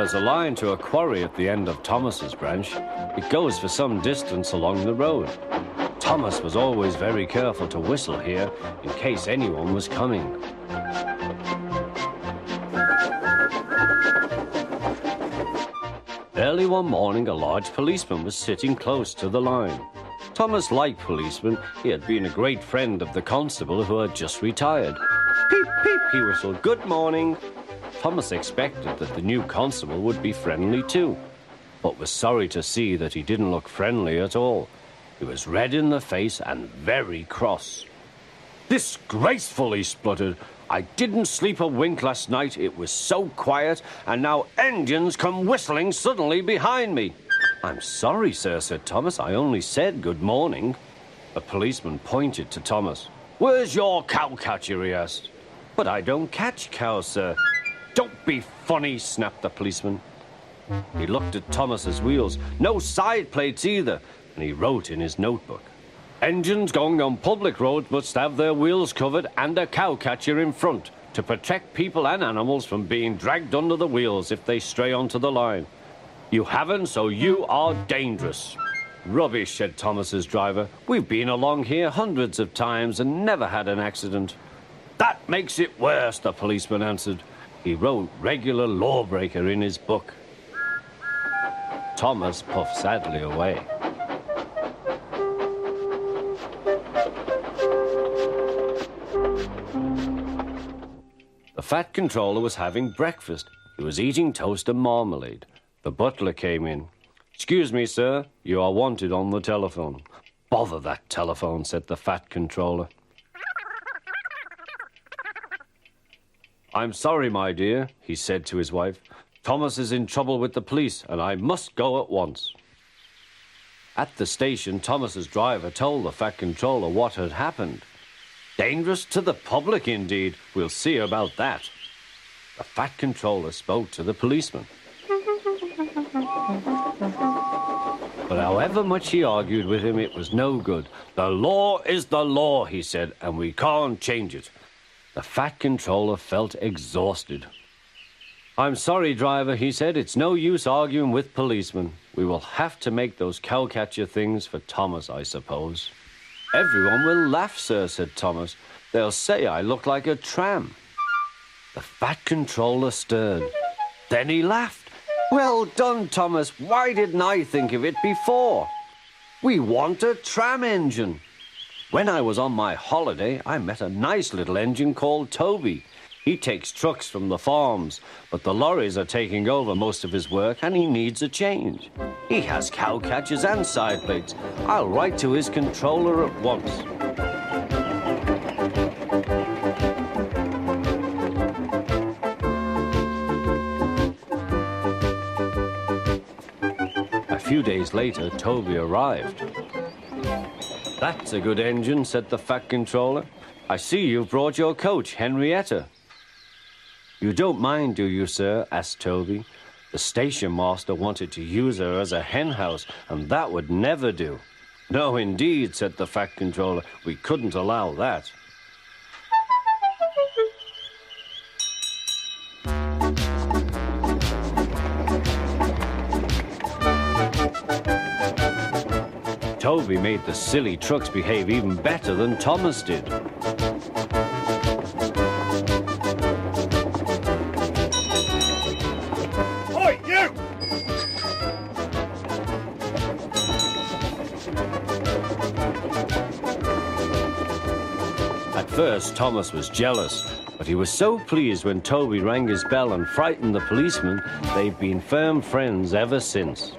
There's a line to a quarry at the end of Thomas's branch. It goes for some distance along the road. Thomas was always very careful to whistle here in case anyone was coming. Early one morning, a large policeman was sitting close to the line. Thomas liked policemen. He had been a great friend of the constable who had just retired. Peep, peep, he whistled, "Good morning." Thomas expected that the new constable would be friendly too, but was sorry to see that he didn't look friendly at all. He was red in the face and very cross. "Disgraceful," he spluttered. "I didn't sleep a wink last night. It was so quiet, and now engines come whistling suddenly behind me." "I'm sorry, sir," said Thomas. "I only said good morning." A policeman pointed to Thomas. "Where's your cowcatcher?" he asked. "But I don't catch cows, sir." "Don't be funny," snapped the policeman. He looked at Thomas's wheels. No side plates either, and he wrote in his notebook, "Engines going on public roads must have their wheels covered and a cowcatcher in front to protect people and animals from being dragged under the wheels if they stray onto the line. You haven't, so you are dangerous." "Rubbish," said Thomas's driver. "We've been along here hundreds of times and never had an accident." "That makes it worse," the policeman answered. He wrote "regular lawbreaker" in his book. Thomas puffed sadly away. The fat controller was having breakfast. He was eating toast and marmalade. The butler came in. "Excuse me, sir, you are wanted on the telephone." "Bother that telephone," said the fat controller. "I'm sorry, my dear," he said to his wife. "Thomas is in trouble with the police, and I must go at once." At the station, Thomas's driver told the fat controller what had happened. Dangerous to the public, indeed. We'll see about that. The fat controller spoke to the policeman. But however much he argued with him, it was no good. "The law is the law," he said, "and we can't change it." The fat controller felt exhausted. "I'm sorry, driver," he said. "It's no use arguing with policemen. We will have to make those cowcatcher things for Thomas, I suppose." "Everyone will laugh, sir," said Thomas. "They'll say I look like a tram." The fat controller stirred. Then he laughed. "Well done, Thomas. Why didn't I think of it before? We want a tram engine. When I was on my holiday, I met a nice little engine called Toby. He takes trucks from the farms, but the lorries are taking over most of his work and he needs a change. He has cowcatchers and side plates. I'll write to his controller at once." A few days later, Toby arrived. "That's a good engine," said the fat controller. "I see you've brought your coach, Henrietta." "You don't mind, do you, sir?" asked Toby. "The station master wanted to use her as a hen house, and that would never do." "No, indeed," said the fat controller. "We couldn't allow that." Toby made the silly trucks behave even better than Thomas did. Oi, you! At first, Thomas was jealous, but he was so pleased when Toby rang his bell and frightened the policeman, they've been firm friends ever since.